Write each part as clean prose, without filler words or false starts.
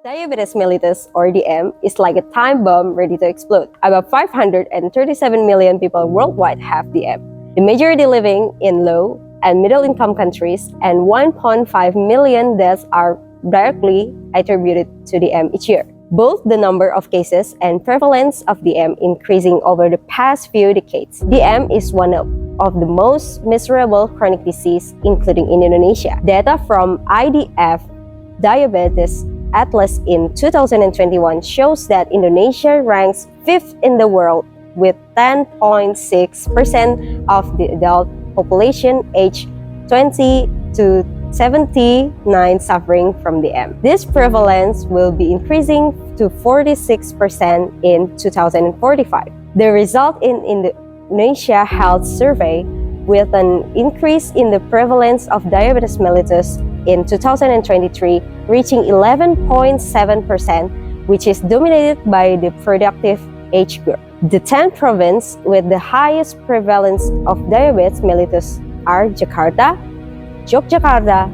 Diabetes mellitus, or DM, is like a time bomb ready to explode. About 537 million people worldwide have DM, the majority living in low and middle-income countries, and 1.5 million deaths are directly attributed to DM each year. Both the number of cases and prevalence of DM increasing over the past few decades. DM is one of the most miserable chronic disease, including in Indonesia. Data from IDF Diabetes Atlas in 2021 shows that Indonesia ranks 5th in the world with 10.6% of the adult population aged 20 to 79 suffering from DM. This prevalence will be increasing to 46% in 2045. The result in Indonesia Health Survey with an increase in the prevalence of diabetes mellitus in 2023, reaching 11.7%, which is dominated by the productive age group. The 10th province with the highest prevalence of diabetes mellitus are Jakarta, Yogyakarta,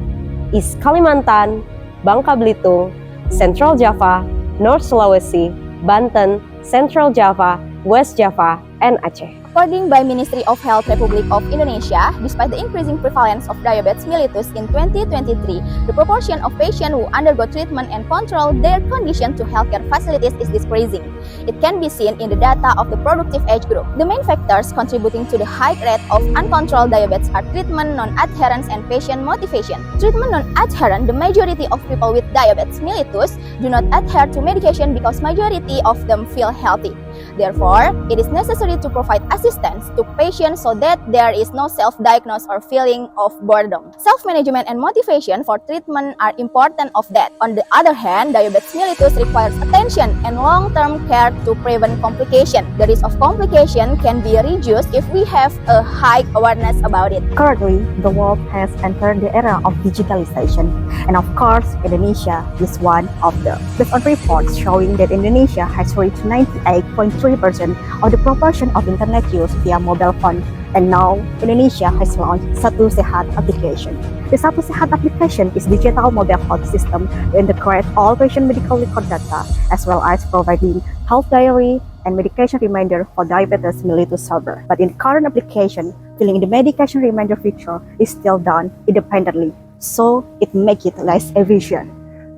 East Kalimantan, Bangka Belitung, Central Java, North Sulawesi, Banten, Central Java, West Java, and Aceh. According by Ministry of Health Republic of Indonesia, despite the increasing prevalence of diabetes mellitus in 2023, the proportion of patients who undergo treatment and control their condition to healthcare facilities is decreasing. It can be seen in the data of the productive age group. The main factors contributing to the high rate of uncontrolled diabetes are treatment non-adherence and patient motivation. Treatment non-adherence, the majority of people with diabetes mellitus do not adhere to medication because majority of them feel healthy. Therefore, it is necessary to provide assistance to patients so that there is no self-diagnosis or feeling of boredom. Self-management and motivation for treatment are important of that. On the other hand, diabetes mellitus requires attention and long-term care to prevent complication. The risk of complication can be reduced if we have a high awareness about it. Currently, the world has entered the era of digitalization, and of course, Indonesia is one of them. Based on reports showing that Indonesia has reached 98.3% of the proportion of internet use via mobile phone, and now Indonesia has launched Satu Sehat application. The Satu Sehat application is digital mobile health system to integrate all patient medical record data, as well as providing health diary and medication reminder for diabetes mellitus sufferer. But in the current application, filling in the medication reminder feature is still done independently, so it makes it less efficient.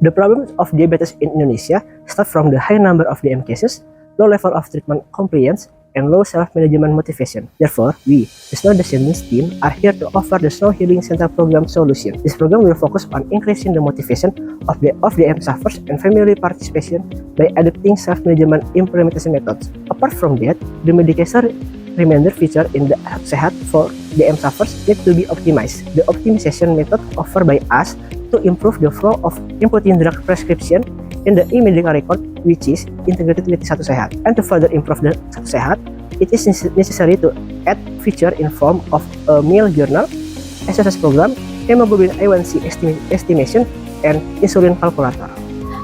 The problems of diabetes in Indonesia start from the high number of DM cases, low level of treatment compliance, and low self-management motivation. Therefore, we, the Snow Descendants team, are here to offer the Snow Healing Center program solution. This program will focus on increasing the motivation of DM sufferers and family participation by adopting self-management implementation methods. Apart from that, the medication reminder feature in the Sehat for DM sufferers need to be optimized. The optimization method offered by us to improve the flow of inputting drug prescription in the e-medical record, which is integrated with Satu Sehat. And to further improve the Satu Sehat, it is necessary to add feature in form of a meal journal, exercise program, hemoglobin A1C estimation, and insulin calculator.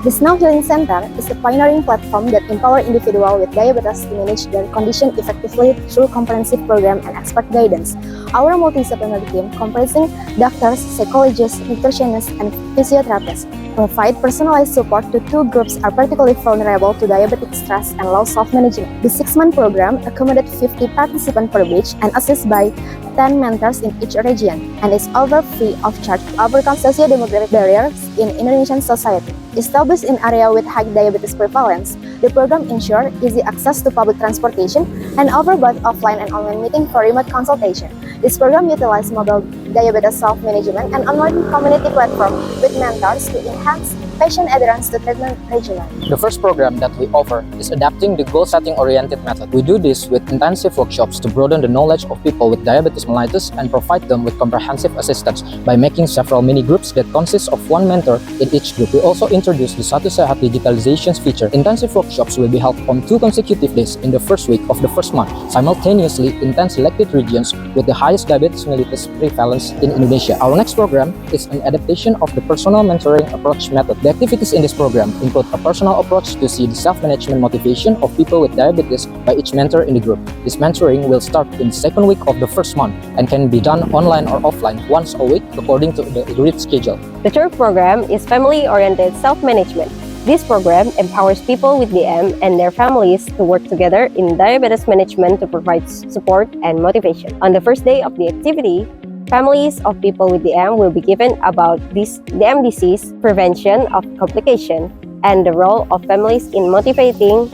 The Snow Healing Center is a pioneering platform that empowers individuals with diabetes to manage their condition effectively through comprehensive program and expert guidance. Our multidisciplinary team, comprising doctors, psychologists, nutritionists, and physiotherapists, provide personalized support to two groups are particularly vulnerable to diabetic stress and low self-management. The 6-month program accommodates 50 participants per batch and assisted by 10 mentors in each region, and is offered free of charge to overcome socio-demographic barriers in Indonesian society. Established in area with high diabetes prevalence, the program ensures easy access to public transportation and offers both offline and online meeting for remote consultation. This program utilizes mobile diabetes self-management and online community platform with mentors to enhance patient adherence to treatment regimen. The first program that we offer is adapting the goal-setting oriented method. We do this with intensive workshops to broaden the knowledge of people with diabetes mellitus and provide them with comprehensive assistance by making several mini groups that consist of one mentor in each group. We also introduced the Satu Sehat digitalization feature. Intensive workshops will be held on 2 consecutive days in the first week of the first month, simultaneously in 10 selected regions with the highest diabetes mellitus prevalence in Indonesia. Our next program is an adaptation of the personal mentoring approach method. The activities in this program include a personal approach to see the self-management motivation of people with diabetes by each mentor in the group. This mentoring will start in the second week of the first month and can be done online or offline once a week according to the agreed schedule. The third program is family-oriented self-management. This program empowers people with DM and their families to work together in diabetes management to provide support and motivation. On the first day of the activity, families of people with DM will be given about this DM disease, prevention of complication, and the role of families in motivating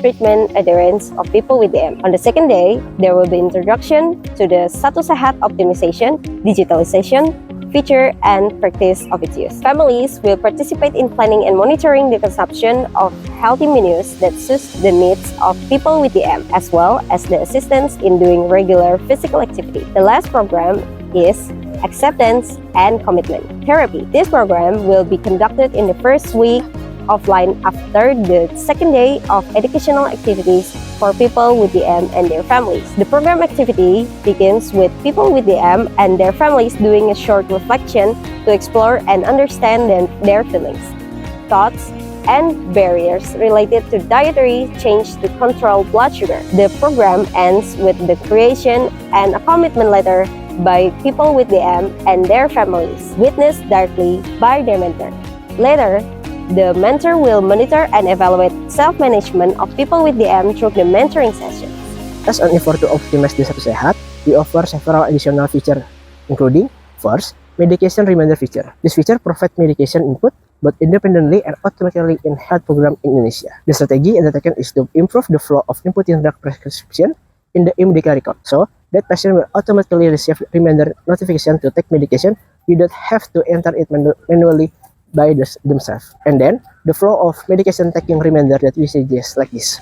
treatment adherence of people with DM. On the second day, there will be introduction to the Satu Sehat optimization, digitalization, feature, and practice of its use. Families will participate in planning and monitoring the consumption of healthy menus that suits the needs of people with DM, as well as the assistance in doing regular physical activity. The last program is acceptance and commitment therapy. This program will be conducted in the first week offline after the second day of educational activities for people with DM and their families. The program activity begins with people with DM and their families doing a short reflection to explore and understand their feelings, thoughts, and barriers related to dietary change to control blood sugar. The program ends with the creation and a commitment letter by people with DM and their families, witnessed directly by their mentor. Later, the mentor will monitor and evaluate self-management of people with DM through the mentoring session. As an effort to optimize the Satu Sehat, we offer several additional features, including, first, medication reminder feature. This feature provides medication input both independently and automatically in health program in Indonesia. The strategy undertaken is to improve the flow of inputting drug prescription in the e-medical record, so that patient will automatically receive reminder notification to take medication without have to enter it manually by themselves. And then the flow of medication taking reminder that we suggest like this.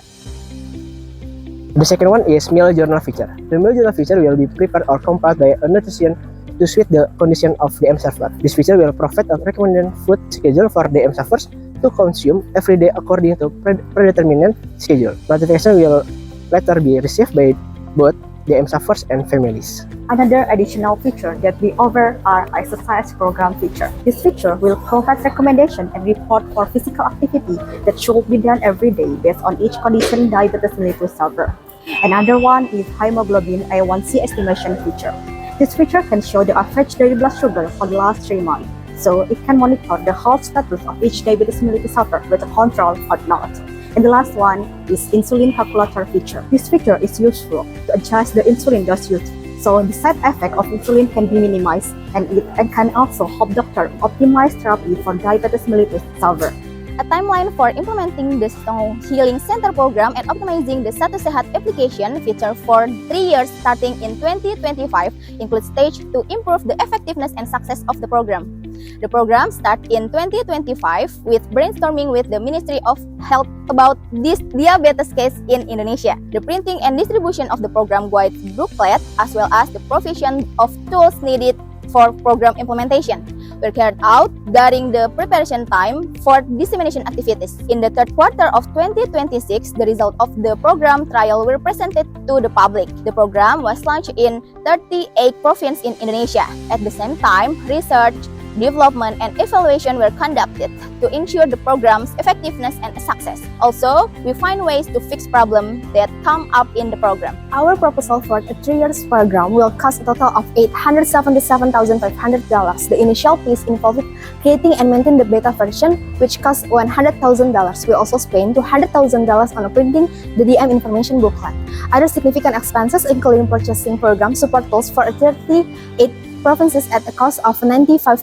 The second one is meal journal feature. The meal journal feature will be prepared or compiled by a nutrition to suit the condition of DM server. This feature will provide a recommended food schedule for DM servers to consume every day according to predetermined schedule. Notification will later be received by both DM servers and families. Another additional feature that we offer are exercise program feature. This feature will provide recommendation and report for physical activity that should be done every day based on each condition diabetes mellitus sufferer. Another one is hemoglobin A1C estimation feature. This feature can show the average daily blood sugar for the last 3 months, so it can monitor the health status of each diabetes mellitus sufferer whether controlled or not. And the last one is insulin calculator feature. This feature is useful to adjust the insulin dose used, so the side effect of insulin can be minimized, and it can also help doctor optimize therapy for diabetes mellitus sufferer. A timeline for implementing the Snow Healing Center program and optimizing the Satu Sehat application feature for 3 years starting in 2025 includes stage to improve the effectiveness and success of the program. The program starts in 2025 with brainstorming with the Ministry of Health about this diabetes case in Indonesia, the printing and distribution of the program guide booklet, as well as the provision of tools needed for program implementation were carried out during the preparation time for dissemination activities. In the third quarter of 2026, the result of the program trial were presented to the public. The program was launched in 38 provinces in Indonesia. At the same time, research, development, and evaluation were conducted to ensure the program's effectiveness and success. Also, we find ways to fix problems that come up in the program. Our proposal for a 3 years program will cost a total of $877,500. The initial piece involved creating and maintaining the beta version, which cost $100,000. We also spent $200,000 on printing the DM information booklet. Other significant expenses including purchasing program support tools for 38 provinces at a cost of $95,000.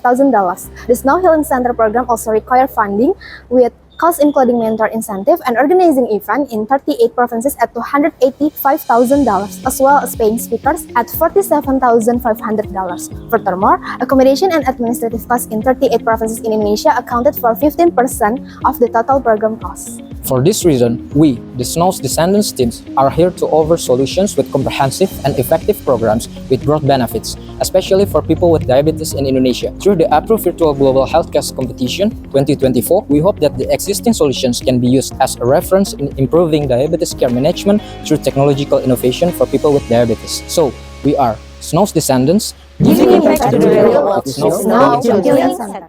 The Snow Healing Center program also required funding with costs including mentor incentive and organizing event in 38 provinces at $285,000, as well as paying speakers at $47,500. Furthermore, accommodation and administrative costs in 38 provinces in Indonesia accounted for 15% of the total program costs. For this reason, we, the Snow's Descendants teams, are here to offer solutions with comprehensive and effective programs with broad benefits, especially for people with diabetes in Indonesia. Through the approved Virtual Global Healthcare Competition 2024, we hope that the existing solutions can be used as a reference in improving diabetes care management through technological innovation for people with diabetes. So, we are Snow's Descendants, Giving impact to the real world. Snow Snow Healing Center.